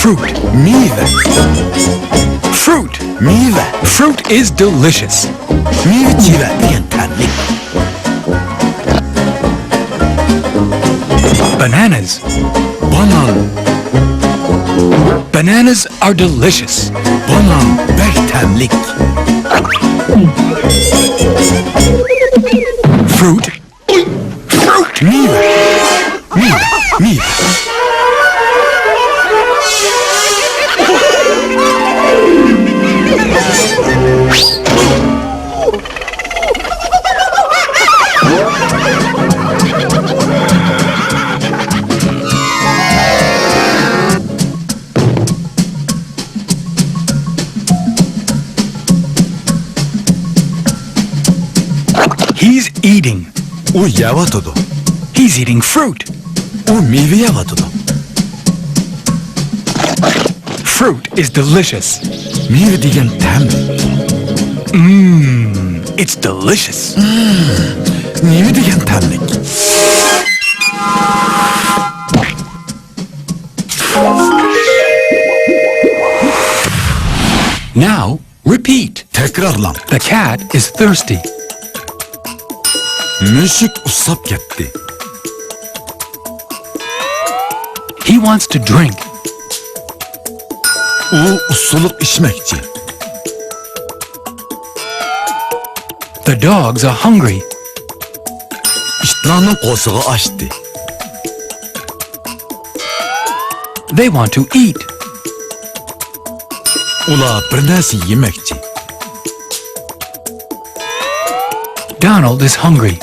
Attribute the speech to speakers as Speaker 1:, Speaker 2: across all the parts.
Speaker 1: Fruit.
Speaker 2: meyve,
Speaker 1: Fruit.
Speaker 2: meyve,
Speaker 1: Fruit is delicious.
Speaker 2: meyve cive degan tanlik.
Speaker 1: Bananas.
Speaker 2: Banan,
Speaker 1: Bananas are delicious.
Speaker 2: banan bek tanlik.
Speaker 1: Fruit. Fruit.
Speaker 2: Meyve, meyve, meyve.
Speaker 1: He's eating.
Speaker 2: U yavatıdı.
Speaker 1: He's eating fruit.
Speaker 2: U meyve yavatıdı.
Speaker 1: Fruit is delicious.
Speaker 2: Meyve degan tanlik.
Speaker 1: It's delicious.
Speaker 2: Meyve degan tanlik.
Speaker 1: Now, repeat.
Speaker 2: Tekrarlan.
Speaker 1: The cat is thirsty.
Speaker 2: Mushuk usab ketdi.
Speaker 1: He wants to drink.
Speaker 2: U usuluk içmekçi.
Speaker 1: The dogs are hungry.
Speaker 2: İtlarning qo'sig'i ochdi.
Speaker 1: They want to eat.
Speaker 2: Ular bir narsa yemekçi.
Speaker 1: Donald is hungry.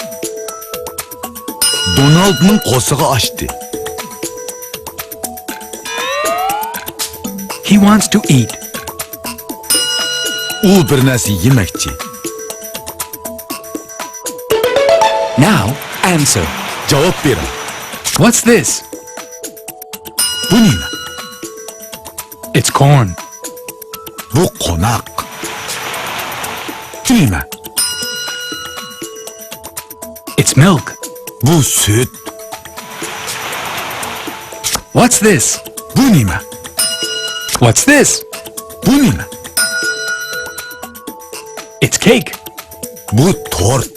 Speaker 2: Donaldning qo'sig'i ochdi.
Speaker 1: He wants to eat.
Speaker 2: U bir narsa yemekçi.
Speaker 1: Now, answer.
Speaker 2: Cevap berin.
Speaker 1: What's this?
Speaker 2: Bu nima?
Speaker 1: It's corn.
Speaker 2: Bu qo'noq. Bu nima?
Speaker 1: It's milk.
Speaker 2: Bu süt.
Speaker 1: What's this?
Speaker 2: Bu nima?
Speaker 1: What's this?
Speaker 2: Bu nima?
Speaker 1: It's cake.
Speaker 2: Bu tort.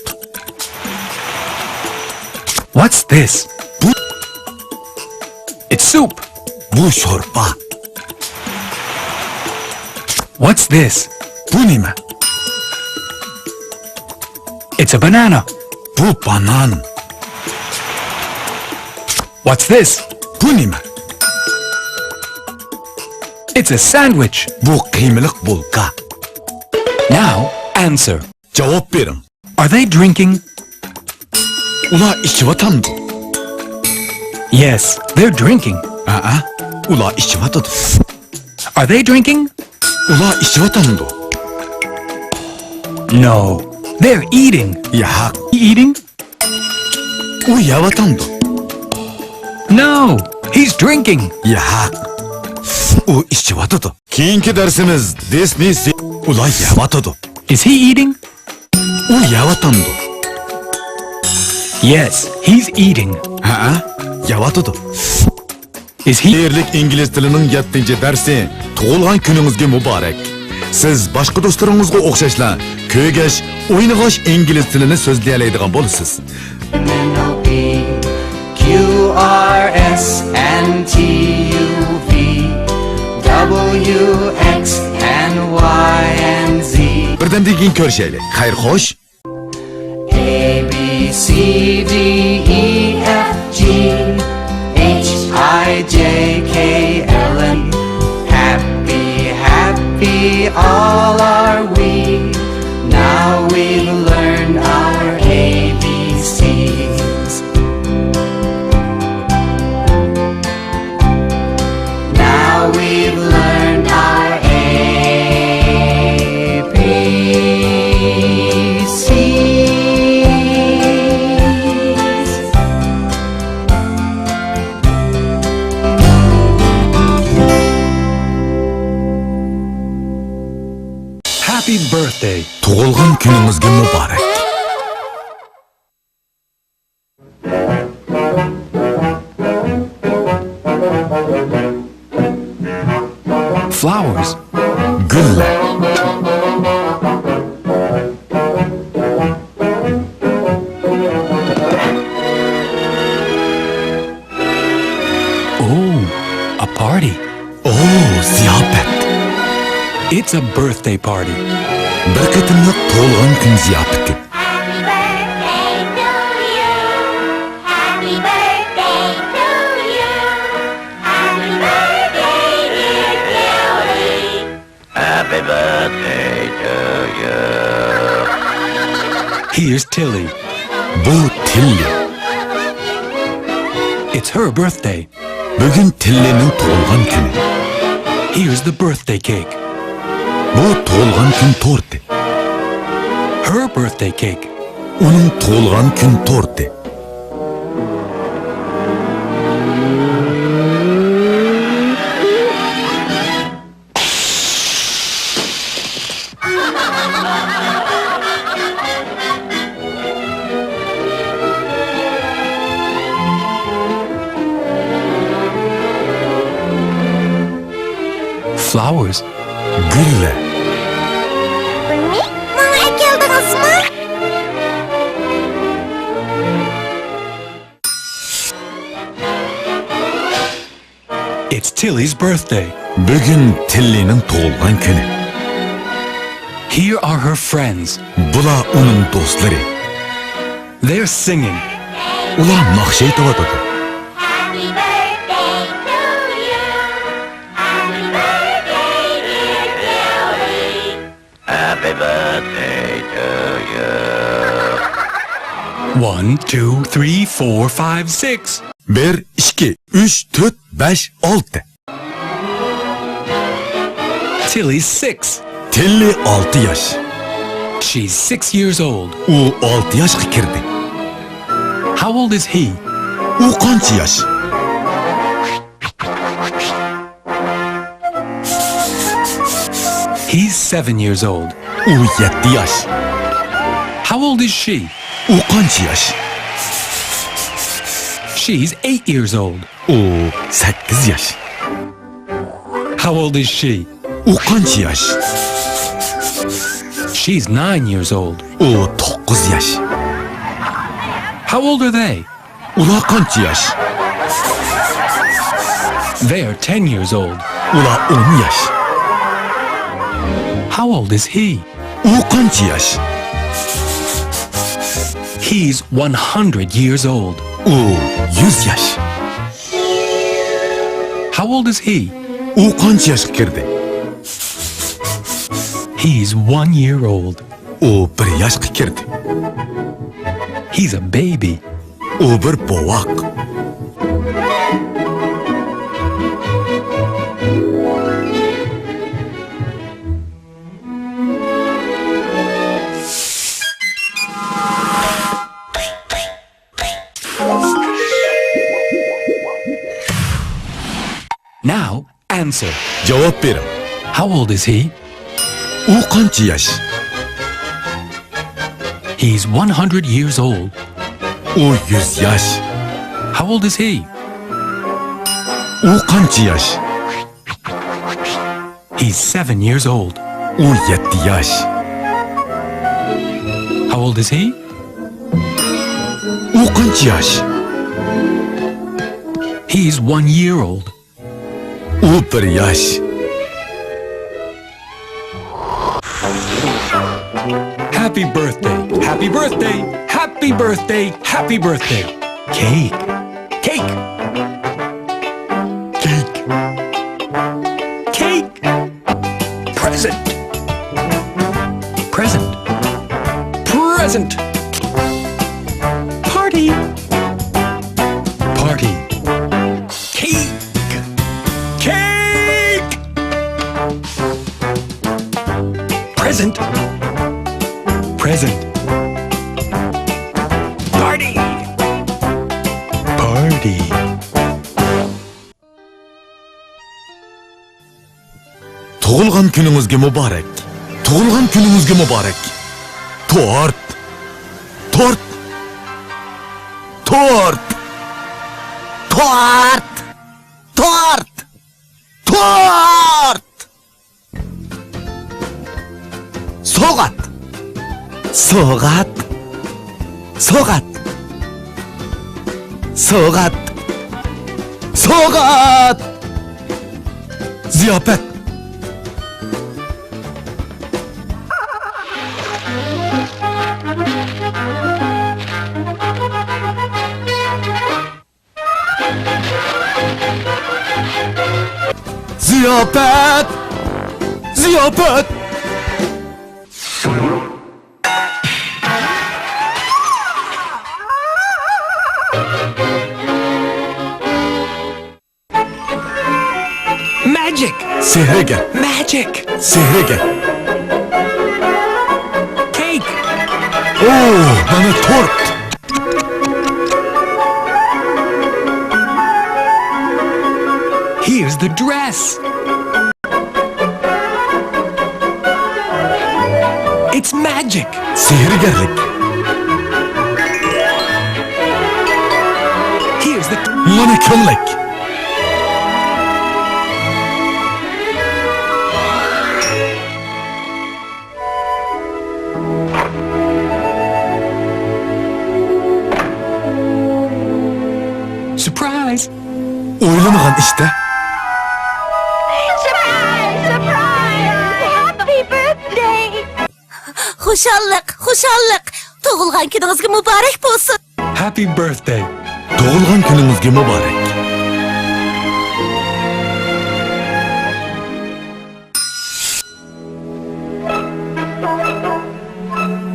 Speaker 1: What's this?
Speaker 2: Bu
Speaker 1: It's soup.
Speaker 2: bu şorba.
Speaker 1: What's this?
Speaker 2: Bu nima?
Speaker 1: It's a banana.
Speaker 2: Bu banan.
Speaker 1: What's this?
Speaker 2: Bu nima?
Speaker 1: It's a sandwich.
Speaker 2: Bu qiymiliq bulka.
Speaker 1: Now, answer.
Speaker 2: Cevap berin.
Speaker 1: Are they drinking?
Speaker 2: Ular ichivatamdi.
Speaker 1: Yes, they're drinking.
Speaker 2: Aa, ular ichivatadi.
Speaker 1: Are they drinking?
Speaker 2: Ular ichivatamdi.
Speaker 1: No, they're eating.
Speaker 2: Yo'q,
Speaker 1: Eating?
Speaker 2: u yavatamdi.
Speaker 1: No, he's drinking.
Speaker 2: Yo'q. U ichivatadi. Keyingi darsimiz Disney. Ular yavatadi.
Speaker 1: Is he eating?
Speaker 2: U yavatamdi.
Speaker 1: Yes, he's eating.
Speaker 2: Aa, yavatadi.
Speaker 1: Is he?
Speaker 2: Değerlik İngiliz tilining 7-darsi tug'ilgan kuningizga muborak. Siz boshqa do'stlaringizga o'xshashlar ko'gash, o'ynag'och ingliz tilini so'zlay oladigan bo'lasiz.
Speaker 3: N-O-P, Q-R-S and T-U-V, W, X and Y and Z,
Speaker 2: Birdamdan keyin ko'rishaylik. Xayr, xo'sh.
Speaker 3: A, B, C, D, E, F, G, H, I, J, K, L, M. Happy, happy all are we. Now we've learned our ABCs. Now we've learned our ABCs.
Speaker 1: Happy It's a birthday party.
Speaker 2: Bir qitimliq tug'ilgan kun ziyofati.
Speaker 4: Happy birthday to you. Happy birthday to you. Happy birthday, dear Tilly.
Speaker 5: Happy birthday to you.
Speaker 1: Here's Tilly.
Speaker 2: Bu Tilli.
Speaker 1: It's her birthday.
Speaker 2: Bugun Tillining tug'ilgan kuni.
Speaker 1: Here's the birthday cake.
Speaker 2: Bu tug'ilgan kun torti.
Speaker 1: Her birthday cake.
Speaker 2: Uning tug'ilgan kun torti.
Speaker 1: Flowers.
Speaker 2: Gullar.
Speaker 4: Bana geldiniz mi?
Speaker 1: It's Tilly's birthday.
Speaker 2: Bugun Tillining tug'ilgan kuni.
Speaker 1: Here are her friends.
Speaker 2: Bular uning do'stlari.
Speaker 1: They're singing.
Speaker 2: Ular naqsh aytayotadi.
Speaker 4: Happy birthday to you. Happy birthday, dear Tilly.
Speaker 5: Happy birthday to you.
Speaker 1: 1, 2, 3, 4, 5, 6.
Speaker 2: 1, 2, 3, 4, 5, 6.
Speaker 1: Tilly's 6.
Speaker 2: Tilli 6 yosh.
Speaker 1: She's 6 years old.
Speaker 2: U 6 yoshga kirdi.
Speaker 1: How old is he?
Speaker 2: U qancha yosh?
Speaker 1: He's 7 years old.
Speaker 2: U 7 yosh.
Speaker 1: How old is she?
Speaker 2: U qancha yosh?
Speaker 1: She's 8 years old.
Speaker 2: U 8 yosh.
Speaker 1: How old is she?
Speaker 2: U qancha yosh?
Speaker 1: She's 9 years old.
Speaker 2: U 9 yosh.
Speaker 1: How old are they?
Speaker 2: Ular qancha yosh?
Speaker 1: They are 10 years old.
Speaker 2: Ular 10 yosh.
Speaker 1: How old is he?
Speaker 2: U qancha yosh?
Speaker 1: He's 100 years old.
Speaker 2: U 100 yosh.
Speaker 1: How old is he?
Speaker 2: U qancha yoshga kirdi?
Speaker 1: He's 1 year old.
Speaker 2: U 1 yoshga kirdi.
Speaker 1: He's a baby.
Speaker 2: U bir bovoq.
Speaker 1: Now, answer.
Speaker 2: Javob bering.
Speaker 1: How old is he?
Speaker 2: U qancha yosh?
Speaker 1: He's 100 years old.
Speaker 2: U 100 yosh.
Speaker 1: How old is he?
Speaker 2: U qancha yosh?
Speaker 1: He's 7 years old.
Speaker 2: U 7 yosh.
Speaker 1: How old is he?
Speaker 2: U qancha yosh?
Speaker 1: He's 1 year old.
Speaker 2: U 1 yosh.
Speaker 1: Happy birthday. Happy birthday. Happy birthday. Happy birthday. Cake. Cake. Cake. Cake. Present. Present. Present. Party. Party. Cake. Cake. Present. Present. Party. Party.
Speaker 2: Tug'ilgan kuningizga muborak. Tug'ilgan kuningizga muborak. Tort. Tort. Tort. Tort. Tort. Tort. So'g'at. So'g'at. So'g'at. So'g'at. So'g'at. Ziyofat. Ziyafet! Ziyafet!
Speaker 1: Magic!
Speaker 2: Sihre gel,
Speaker 1: Magic!
Speaker 2: sihre gel.
Speaker 1: Cake!
Speaker 2: Oo, bana tort.
Speaker 1: Here's the dress! It's magic!
Speaker 2: Sihirgerlik.
Speaker 1: Here's the...
Speaker 2: Bana köllek.
Speaker 1: Surprise!
Speaker 2: Oylamagan işte.
Speaker 4: Surprise! Surprise! Happy birthday!
Speaker 6: Xuşallık. Tug'ilgan kuningizga muborak bo'lsin.
Speaker 1: Happy birthday!
Speaker 2: Doğulgan gününüzge mübarek.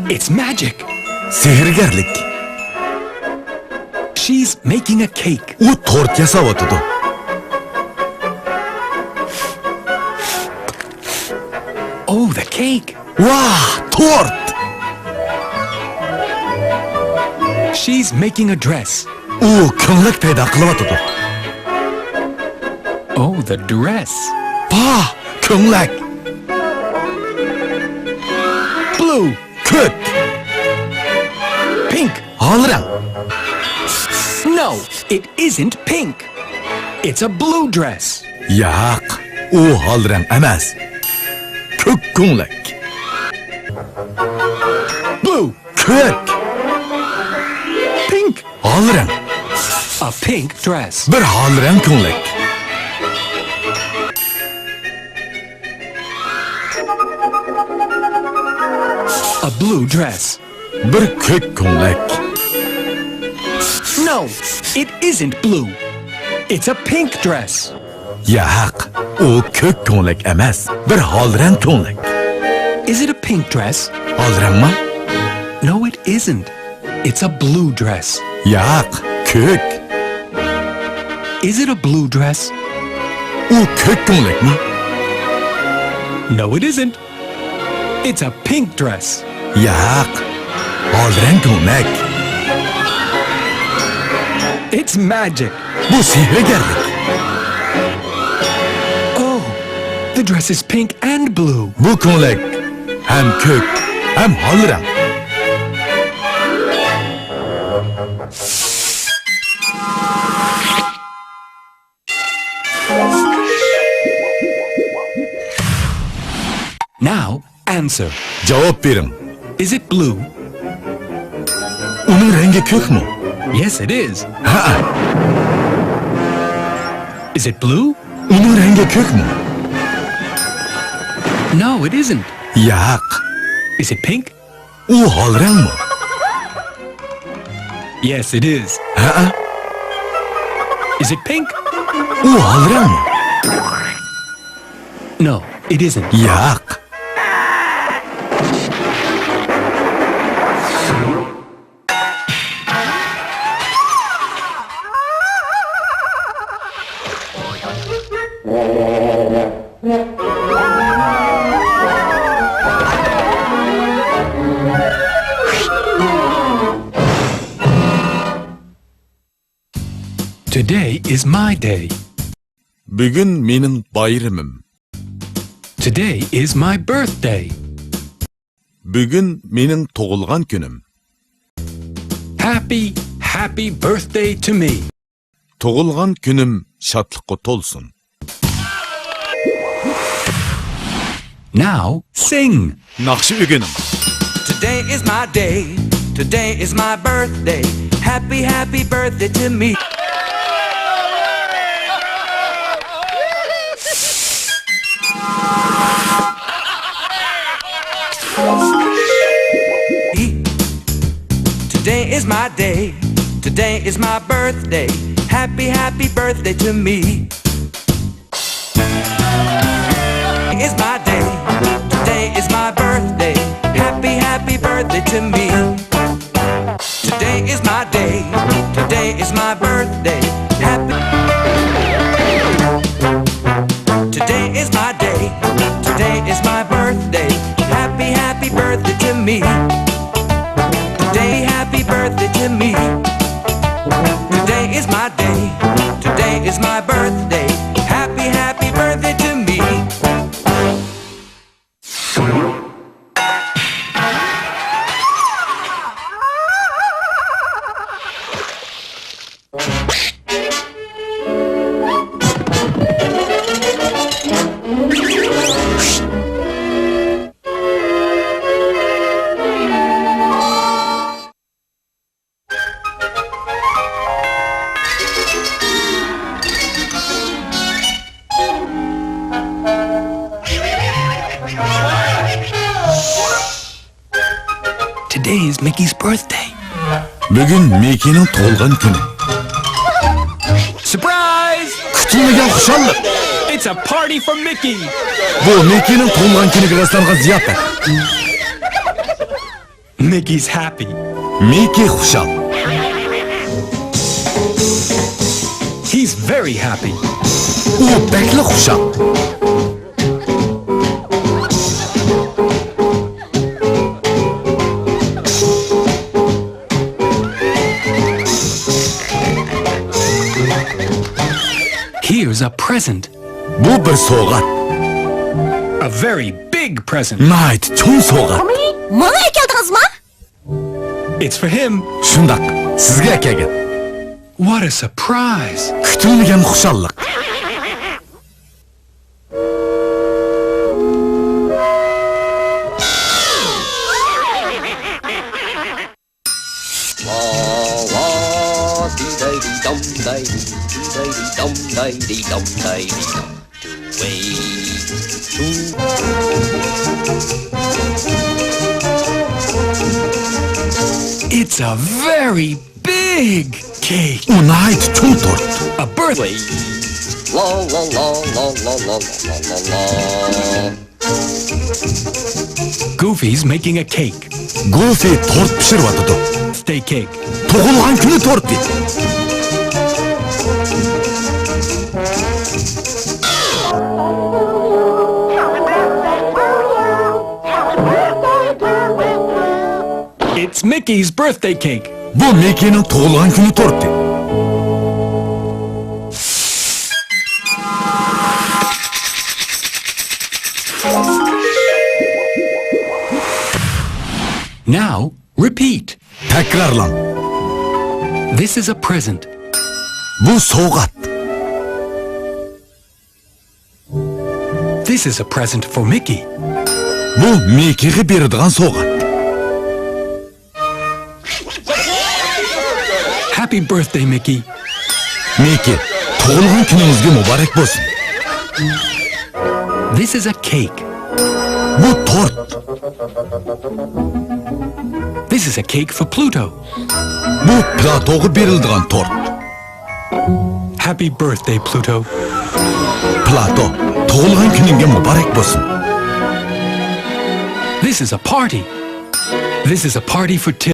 Speaker 1: It's magic!
Speaker 2: Sihirgerlik.
Speaker 1: She's making a cake.
Speaker 2: O tort yasavatıdı.
Speaker 1: Oh, the cake!
Speaker 2: Vah, tort.
Speaker 1: She's making a dress.
Speaker 2: O köllek peyda kılıvatıdı.
Speaker 1: Oh, the dress.
Speaker 2: Bah, köllek.
Speaker 1: Blue!
Speaker 2: Kök.
Speaker 1: Pink!
Speaker 2: Alırım.
Speaker 1: No, it isn't pink. It's a blue dress.
Speaker 2: Yak. O alırım emez. Kök köllek.
Speaker 1: Blue!
Speaker 2: Kök.
Speaker 1: Pink!
Speaker 2: Alırım.
Speaker 1: A pink dress.
Speaker 2: Bir alırım köllek.
Speaker 1: A blue dress.
Speaker 2: Bir kök köllek.
Speaker 1: No, it isn't blue. It's a pink dress.
Speaker 2: Yak. O kök köllek emez. Bir alırım köllek.
Speaker 1: Is it a pink dress?
Speaker 2: Alırım mı?
Speaker 1: No, it isn't. It's a blue dress.
Speaker 2: Yak. Kök.
Speaker 1: Is it a blue dress?
Speaker 2: O kök köllek mi?
Speaker 1: No, it isn't. It's a pink dress.
Speaker 2: Yak. Alırım köllek.
Speaker 1: It's magic.
Speaker 2: Bu sihirgerlik.
Speaker 1: Oh, the dress is pink and blue.
Speaker 2: Bu köllek. Hem kök. Hem alırım.
Speaker 1: Now, answer.
Speaker 2: Cevap verin.
Speaker 1: Is it blue?
Speaker 2: Onun rengi kök mü?
Speaker 1: Yes, it is.
Speaker 2: Ha,
Speaker 1: Is it blue?
Speaker 2: onun rengi kök mü?
Speaker 1: No, it isn't.
Speaker 2: Yak.
Speaker 1: Is it pink?
Speaker 2: O alırım mı?
Speaker 1: Yes, it is.
Speaker 2: Ha,
Speaker 1: Is it pink?
Speaker 2: o alırım mı?
Speaker 1: No, it isn't.
Speaker 2: Yak.
Speaker 1: Today is my day.
Speaker 2: Bugün menin bayramım.
Speaker 1: Today is my birthday.
Speaker 2: Bugün menin doğulgan günüm.
Speaker 1: Happy, happy birthday to me.
Speaker 2: Doğulgan günüm şatlıkka tolsun.
Speaker 1: Now, sing.
Speaker 2: Nakşı ügünüm.
Speaker 7: Today is my day. Today is my birthday. Happy, happy birthday to me. Today is my day. Today is my birthday. Happy, happy birthday to me. Today is my day. Today is my birthday. Happy, happy birthday to me. Today is my day. Today is my birthday. Happy. Today is my day. Today is my birthday. Happy, happy birthday to me. Today, happy birthday to me. Today is my day. Today is my birthday. Happy, happy birthday to me.
Speaker 1: Today is Mickey's birthday.
Speaker 2: Bugün Mickey'nin to'lg'an kuni.
Speaker 1: Surprise!
Speaker 2: Kutilmagan xushallik.
Speaker 1: It's a party for Mickey.
Speaker 2: Bu Mickey'nin to'lg'an kuniga raslangan ziyofat.
Speaker 1: Mickey's happy.
Speaker 2: Mickey xushal.
Speaker 1: He's very happy.
Speaker 2: U bakli xushal.
Speaker 1: Here's a present.
Speaker 2: Bu bir sovg'at.
Speaker 1: A very big present.
Speaker 2: Night cho'ng sovg'at.
Speaker 6: Mana keldingizmi?
Speaker 1: It's for him.
Speaker 2: Shundaq, sizga kelgan.
Speaker 1: What a surprise.
Speaker 2: Kutilmagan xushallik.
Speaker 1: It's a very big cake.
Speaker 2: U night cho'ng tort.
Speaker 1: A birthday. Goofy's making a cake.
Speaker 2: Goofy tort pishiryotdi.
Speaker 1: Birthday cake.
Speaker 2: Tug'ilgan kuni torti.
Speaker 1: It's Mickey's birthday cake.
Speaker 2: Bu Mickey'nin tug'ilgan kuni torti.
Speaker 1: Now, repeat.
Speaker 2: Takrorlan.
Speaker 1: This is a present.
Speaker 2: Bu sovg'at.
Speaker 1: This is a present for Mickey.
Speaker 2: Bu Mickey'ga beradigan sovg'at.
Speaker 1: Happy birthday, Mickey.
Speaker 2: Mickey, tug'ilgan kuningizga muborak bo'lsin.
Speaker 1: This is a cake.
Speaker 2: Bu tort.
Speaker 1: This is a cake for Pluto.
Speaker 2: Bu Platoga beriladigan tort.
Speaker 1: Happy birthday, Pluto.
Speaker 2: Plato, tug'ilgan kuningga muborak bo'lsin.
Speaker 1: This is a party. This is a party for Tim.